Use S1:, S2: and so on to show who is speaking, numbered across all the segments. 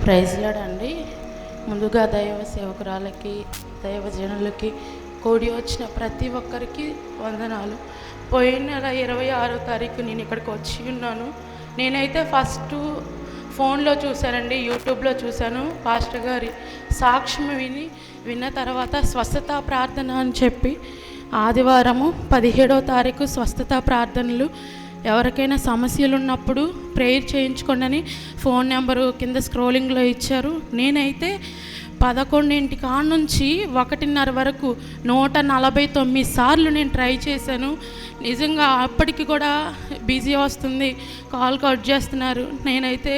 S1: Praise lord అండి. ముందుగా దైవ సేవకురాలకి, దైవజనులకి, కూడి వచ్చిన ప్రతి ఒక్కరికి వందనాలు. పోయిన నెల 26వ తారీఖు నేను ఇక్కడికి వచ్చి ఉన్నాను. నేనైతే ఫస్ట్ ఫోన్లో చూశానండి, యూట్యూబ్లో చూశాను. పాస్టర్ గారి సాక్ష్యం విన్న తర్వాత స్వస్థత ప్రార్థన అని చెప్పి ఆదివారము 17వ తారీఖు స్వస్థత ప్రార్థనలు, ఎవరికైనా సమస్యలు ఉన్నప్పుడు ప్రేయర్ చేయించుకోండి అని ఫోన్ నెంబరు కింద స్క్రోలింగ్లో ఇచ్చారు. నేనైతే 11 కాడ నుంచి 1:30 వరకు 149 సార్లు నేను ట్రై చేశాను. నిజంగా అప్పటికి కూడా బిజీ వస్తుంది, కాల్ కట్ చేస్తున్నారు. నేనైతే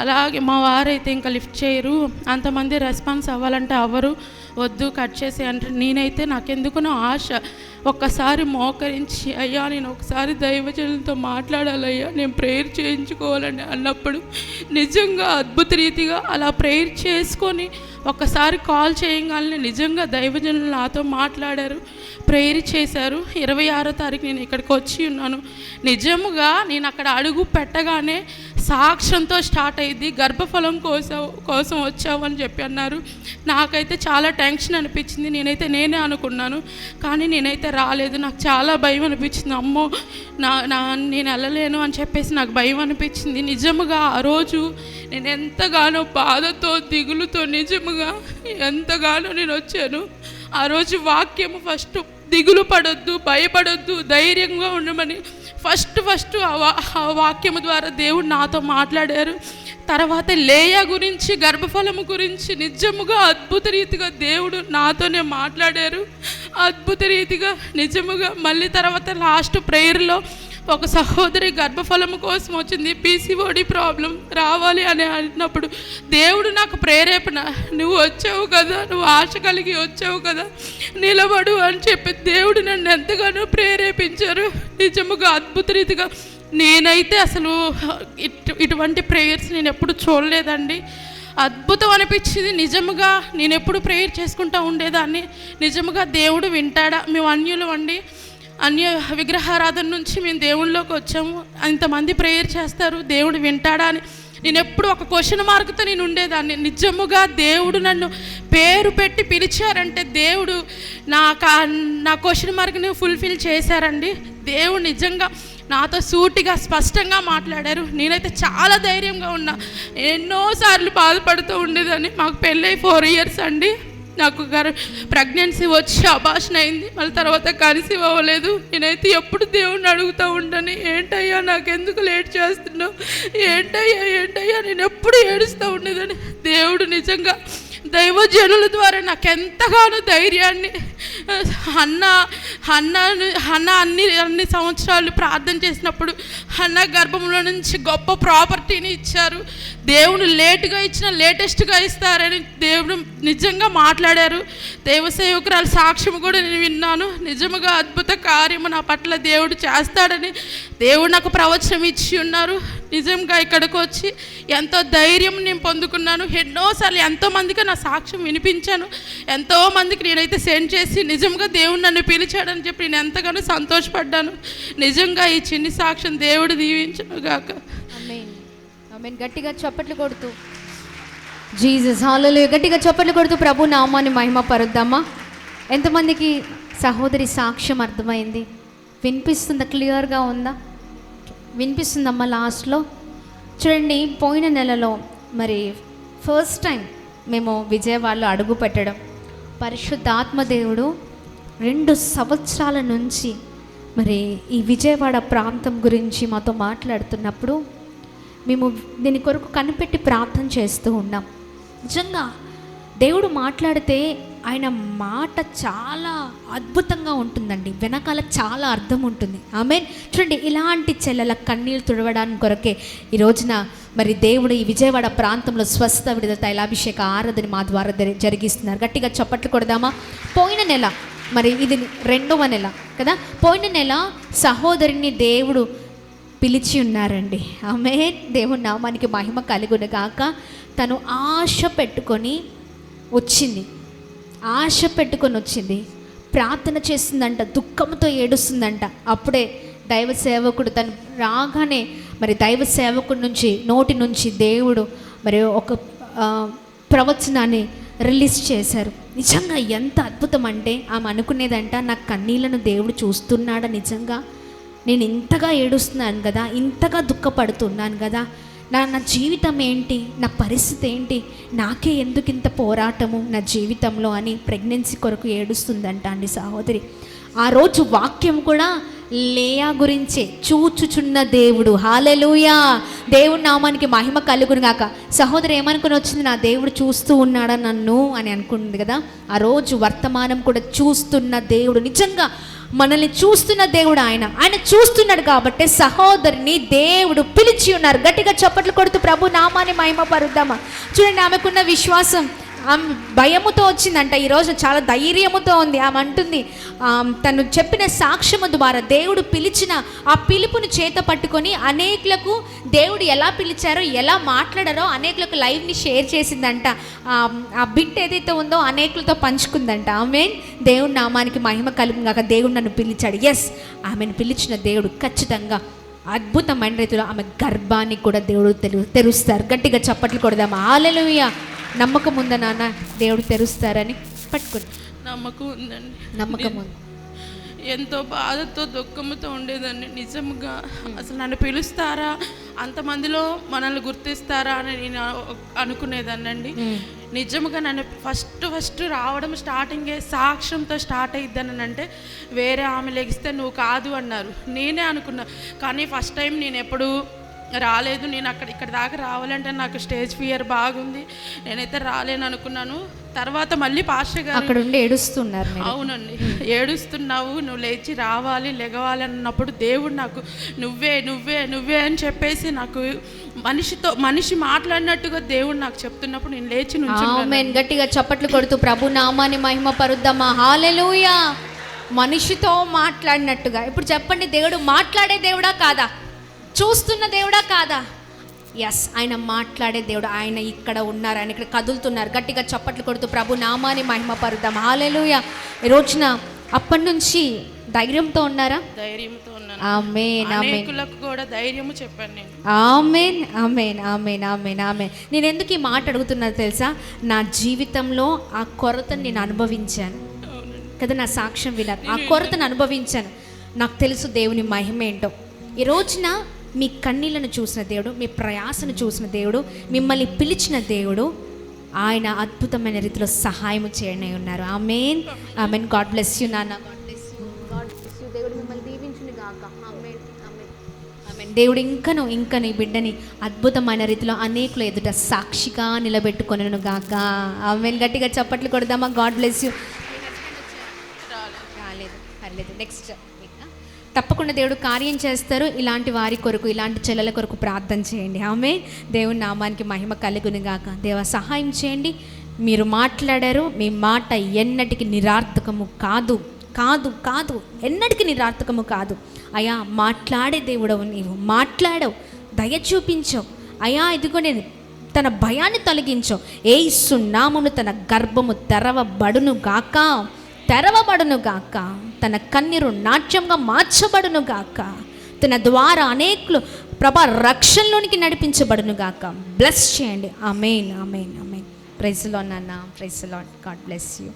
S1: అలాగే, మా వారైతే ఇంకా లిఫ్ట్ చేయరు, అంతమంది రెస్పాన్స్ అవ్వాలంటే అవ్వరు, వద్దు కట్ చేసి అంటే, నేనైతే నాకెందుకునో ఆశ ఒక్కసారి మోకరించి, అయ్యా నేను ఒకసారి దైవజనులతో మాట్లాడాలయ్యా, నేను ప్రేయర్ చేయించుకోవాలని అన్నప్పుడు నిజంగా అద్భుత రీతిగా అలా ప్రేయర్ చేసుకొని ఒక్కసారి కాల్ చేయగానే నిజంగా దైవజనులు నాతో మాట్లాడారు, ప్రేయర్ చేశారు. 26వ తారీఖు నేను ఇక్కడికి వచ్చి ఉన్నాను. నిజముగా నేను అక్కడ అడుగు పెట్టగానే సాక్ష్యంతో స్టార్ట్ అయ్యింది. గర్భఫలం కోసం వచ్చావు అని చెప్పి అన్నారు. నాకైతే చాలా టెన్షన్ అనిపించింది. నేనే అనుకున్నాను, కానీ నేనైతే రాలేదు. నాకు చాలా భయం అనిపించింది. అమ్మో నేను వెళ్ళలేను అని చెప్పేసి నాకు భయం అనిపించింది. నిజముగా ఆ రోజు నేను ఎంతగానో బాధతో, దిగులుతో, నిజముగా ఎంతగానో నేను వచ్చాను. ఆ రోజు వాక్యము ఫస్ట్ దిగులు పడొద్దు, భయపడొద్దు, ధైర్యంగా ఉండమని ఫస్ట్ ఆ వాక్యము ద్వారా దేవుడు నాతో మాట్లాడారు. తర్వాత లేయా గురించి, గర్భఫలము గురించి నిజముగా అద్భుత రీతిగా దేవుడు నాతోనే మాట్లాడారు. అద్భుత రీతిగా నిజముగా మళ్ళీ తర్వాత లాస్ట్ ప్రేయర్లో ఒక సహోదరి గర్భఫలము కోసం వచ్చింది, PCOD ప్రాబ్లం రావాలి అని అన్నప్పుడు దేవుడు నాకు ప్రేరేపణ, నువ్వు వచ్చావు కదా, నువ్వు ఆశ కలిగి వచ్చావు కదా, నిలబడు అని చెప్పి దేవుడు నన్ను ఎంతగానో ప్రేరేపించారు. నిజముగా అద్భుత రీతిగా నేనైతే అసలు ఇటువంటి ప్రేయర్స్ నేను ఎప్పుడు చూడలేదండి. అద్భుతం అనిపించింది. నిజముగా నేను ఎప్పుడు ప్రేయర్ చేసుకుంటూ ఉండేదాన్ని. నిజముగా దేవుడు వింటాడా? మేము అన్యులు అండి, అన్య విగ్రహారాధన నుంచి మేము దేవుళ్ళలోకి వచ్చాము. ఇంతమంది ప్రేయర్ చేస్తారు, దేవుడు వింటాడా అని నేను ఎప్పుడు ఒక క్వశ్చన్ మార్క్తో నేను ఉండేదాన్ని. నిజముగా దేవుడు నన్ను పేరు పెట్టి పిలిచారంటే దేవుడు నా క్వశ్చన్ మార్క్ని ఫుల్ఫిల్ చేశారండి. దేవుడు నిజంగా నాతో సూటిగా స్పష్టంగా మాట్లాడారు. నేనైతే చాలా ధైర్యంగా ఉన్నా. ఎన్నోసార్లు బాధపడుతూ ఉండేదాన్ని. మాకు పెళ్ళై 4 ఇయర్స్ అండి. నాకు ప్రెగ్నెన్సీ వచ్చి అబార్షన్ అయింది. మళ్ళీ తర్వాత కన్సీవ్ అవ్వలేదు. నేనైతే ఎప్పుడు దేవుడిని అడుగుతూ ఉంటాను, ఏంటయ్యా నాకెందుకు లేట్ చేస్తున్నావు, ఏంటయ్యా నేను ఎప్పుడు ఏడుస్తూ ఉండేదని. దేవుడు నిజంగా దైవజనుల ద్వారా నాకు ఎంతగానో ధైర్యాన్ని, హన్న అన్ని సంవత్సరాలు ప్రార్థన చేసినప్పుడు హన్న గర్భంలో నుంచి గొప్ప ప్రాపర్టీని ఇచ్చారు. దేవుడు లేటుగా ఇచ్చిన లేటెస్ట్గా ఇస్తారని దేవుడు నిజంగా మాట్లాడారు. దైవసేవకురాలు సాక్ష్యం కూడా నేను విన్నాను. నిజముగా అద్భుత కార్యము నా పట్ల దేవుడు చేస్తాడని దేవుడు నాకు ప్రవచనం ఇచ్చి ఉన్నారు. నిజంగా ఇక్కడికి వచ్చి ఎంతో ధైర్యం నేను పొందుకున్నాను. ఎన్నోసార్లు ఎంతోమందికి నా సాక్ష్యం వినిపించాను. ఎంతోమందికి నేనైతే సెండ్ చేసి నిజంగా దేవుడు నన్ను పిలిచాడని చెప్పి నేను ఎంతగానో సంతోషపడ్డాను. నిజంగా ఈ చిన్ని సాక్ష్యం దేవుడు దీవించును గాక.
S2: ఆమేన్, ఆమేన్. గట్టిగా చప్పట్లు కొడుతూ జీసస్ హల్లెలూయా, గట్టిగా చప్పట్లు కొడుతూ ప్రభు నామాన్ని మహిమ పరుద్దామా. ఎంతమందికి సహోదరి సాక్ష్యం అర్థమైంది? వినిపిస్తుందా? క్లియర్గా ఉందా? వినిపిస్తుందమ్మా. లాస్ట్లో చూడండి, పోయిన నెలలో మరి ఫస్ట్ టైం మేము విజయవాడలో అడుగు పెట్టడం, పరిశుద్ధాత్మ దేవుడు 2 సంవత్సరాల నుంచి మరి ఈ విజయవాడ ప్రాంతం గురించి మాతో మాట్లాడుతున్నప్పుడు మేము దీని కొరకు కనిపెట్టి ప్రార్థన చేస్తూ ఉన్నాం. నిజంగా దేవుడు మాట్లాడితే ఆయన మాట చాలా అద్భుతంగా ఉంటుందండి, వెనకాల చాలా అర్థం ఉంటుంది. ఆమేన్. చూడండి, ఇలాంటి చెల్లెల కన్నీళ్ళు తుడవడానికి కొరకే ఈ రోజున మరి దేవుడు ఈ విజయవాడ ప్రాంతంలో స్వస్థ విడుదల తైలాభిషేక ఆరాధన మా ద్వారా జరిగిస్తున్నారు. గట్టిగా చప్పట్లు కొడదామా. పోయిన నెల మరి ఇది 2వ నెల కదా, పోయిన నెల సహోదరిని దేవుడు పిలిచి ఉన్నారండి. ఆమేన్. దేవుని నామానికి మహిమ కలుగును గాక. తను ఆశ పెట్టుకొని వచ్చింది, ప్రార్థన చేస్తుందంట, దుఃఖంతో ఏడుస్తుందంట. అప్పుడే దైవ సేవకుడు తను రాగానే మరి దైవ సేవకుడి నుంచి నోటి నుంచి దేవుడు మరి ఒక ప్రవచనాన్ని రిలీజ్ చేశారు. నిజంగా ఎంత అద్భుతం అంటే ఆమె అనుకునేదంట, నా కన్నీళ్లను దేవుడు చూస్తున్నాడా, నిజంగా నేను ఇంతగా ఏడుస్తున్నాను కదా, ఇంతగా దుఃఖపడుతున్నాను కదా, నా జీవితం ఏంటి, నా పరిస్థితి ఏంటి, నాకే ఎందుకు ఇంత పోరాటము నా జీవితంలో అని ప్రెగ్నెన్సీ కొరకు ఏడుస్తుందంట అండి సహోదరి. ఆ రోజు వాక్యం కూడా లేయా గురించే, చూచుచున్న దేవుడు. హల్లెలూయా, దేవుడి నామానికి మహిమ కలుగును గాక. సహోదరి ఏమనుకుని వచ్చింది, నా దేవుడు చూస్తూ ఉన్నాడా నన్ను అని అనుకుంది కదా. ఆ రోజు వర్తమానం కూడా చూస్తున్న దేవుడు, నిజంగా మనల్ని చూస్తున్న దేవుడు ఆయన చూస్తున్నాడు కాబట్టి సహోదరిని దేవుడు పిలిచి ఉన్నారు. గట్టిగా చప్పట్లు కొడుతూ ప్రభు నామాన్ని మహిమ పరుద్దామా. చూడండి, ఆమెకున్న విశ్వాసం ఆమె భయముతో వచ్చిందంట, ఈరోజు చాలా ధైర్యముతో ఉంది. ఆమె అంటుంది, తను చెప్పిన సాక్ష్యము ద్వారా దేవుడు పిలిచిన ఆ పిలుపుని చేత పట్టుకొని అనేకులకు దేవుడు ఎలా పిలిచారో, ఎలా మాట్లాడారో అనేకులకు లైవ్ని షేర్ చేసిందంట. ఆ బిట్ ఏదైతే ఉందో అనేకులతో పంచుకుందంట. ఆమెన్, దేవుడి నామానికి మహిమ కలుగుగాక. దేవుడు నన్ను పిలిచాడు. ఎస్, ఆమెను పిలిచిన దేవుడు ఖచ్చితంగా అద్భుతమైన రీతిలో ఆమె గర్భాన్ని కూడా దేవుడు తెరుస్తారు. గట్టిగా చప్పట్లు కొడదామా. హల్లెలూయా. నమ్మకం ఉందా నాన్న, దేవుడు తెరుస్తారని? పట్టుకుని
S1: నమ్మకం ఉందండి.
S2: నమ్మకం ఉంది.
S1: ఎంతో బాధతో దుఃఖంతో ఉండేదాన్ని. నిజంగా అసలు నన్ను పిలుస్తారా, అంతమందిలో మనల్ని గుర్తిస్తారా అని నేను అనుకునేదాన్ని అండి. నిజంగా నన్ను ఫస్ట్ రావడం స్టార్టింగే సాక్ష్యంతో స్టార్ట్ అయిద్దానని అంటే, వేరే ఆమె లెగిస్తే నువ్వు కాదు అన్నారు. నేనే అనుకున్నా, కానీ ఫస్ట్ టైం నేను ఎప్పుడు రాలేదు. నేను ఇక్కడ దాకా రావాలంటే నాకు స్టేజ్ ఫియర్ బాగుంది, నేనైతే రాలేను అనుకున్నాను. తర్వాత మళ్ళీ పాస్టర్ గారు
S2: అక్కడ ఉండి ఏడుస్తున్నారు.
S1: అవునండి, ఏడుస్తున్నావు, నువ్వు లేచి రావాలి, లెగవాలి అన్నప్పుడు దేవుడు నాకు నువ్వే నువ్వే నువ్వే అని చెప్పేసి నాకు మనిషి మాట్లాడినట్టుగా దేవుడు నాకు చెప్తున్నప్పుడు నేను లేచి
S2: నుంచున్నాను. గట్టిగా చప్పట్లు కొడుతూ ప్రభు నామాన్ని మహిమ పరుద్దామా. హల్లెలూయా. మనిషితో మాట్లాడినట్టుగా. ఇప్పుడు చెప్పండి, దేవుడు మాట్లాడే దేవుడా కాదా, చూస్తున్న దేవుడా కాదా? ఎస్, ఆయన మాట్లాడే దేవుడు. ఆయన ఇక్కడ ఉన్నారు, ఆయన ఇక్కడ కదులుతున్నారు. గట్టిగా చప్పట్లు కొడుతూ ప్రభు నామాన్ని మహిమ పరుద్దాం. హల్లెలూయా. ఈ రోజున అప్పటి నుంచి ధైర్యంతో ఉన్నారా?
S1: ధైర్యంతో ఉన్నాను.
S2: ఆమేన్, ఆమేన్.
S1: అనేకులకు కూడా ధైర్యము చెప్పాను నేను.
S2: ఆమేన్, ఆమేన్, ఆమేన్, ఆమేన్, ఆమేన్. నేను ఎందుకు ఈ మాట అడుగుతున్నా తెలుసా? నా జీవితంలో ఆ కొరతను నేను అనుభవించాను కదా, నా సాక్ష్యం విన్నారు. ఆ కొరతను అనుభవించాను. నాకు తెలుసు దేవుని మహిమ ఏంటో. ఈ రోజున మీ కన్నీళ్లను చూసిన దేవుడు, మీ ప్రయాసను చూసిన దేవుడు, మిమ్మల్ని పిలిచిన దేవుడు, ఆయన అద్భుతమైన రీతిలో సహాయం చేయనే ఉన్నారు. ఆమేన్, ఆమేన్. గాడ్ బ్లెస్ యూ నాన్న. God bless you. God bless you. దేవుడు మిమ్మల్ని దీవించును గాక. ఆమేన్, ఆమేన్, ఆమేన్. దేవుడు ఇంకను ఈ బిడ్డని అద్భుతమైన రీతిలో అనేకుల ఎదుట సాక్షిగా నిలబెట్టుకొనును గాక. ఆమేన్. గట్టిగా చప్పట్లు కొడదామా. God bless you. రాలేదు, పర్లేదు. నెక్స్ట్ తప్పకుండా దేవుడు కార్యం చేస్తారు. ఇలాంటి వారి కొరకు, ఇలాంటి చెల్లెల కొరకు ప్రార్థన చేయండి. ఆమె దేవుని నామానికి మహిమ కలుగును గాక. దేవ సహాయం చేయండి. మీరు మాట్లాడారు, మీ మాట ఎన్నటికి నిరార్థకము కాదు, కాదు, కాదు, ఎన్నటికి నిరార్థకము కాదు. అయా, మాట్లాడే దేవుడవు నీవు. మాట్లాడవు, దయ చూపించవు. అయా, ఇదిగో నేను తన భయాన్ని తొలగించవు. యేసు నామమున తన గర్భము తెరవబడును గాక, తెరవబడును గాక. తన కన్నీరు నాట్యంగా మార్చబడును గాక. తన ద్వారా అనేకులు ప్రభా రక్షణలోనికి నడిపించబడును గాక. బ్లెస్ చేయండి. ఆమేన్, ఆమేన్, ఆమేన్. ప్రైజ్ లార్డ్ నాన్న. Praise lord. God bless you.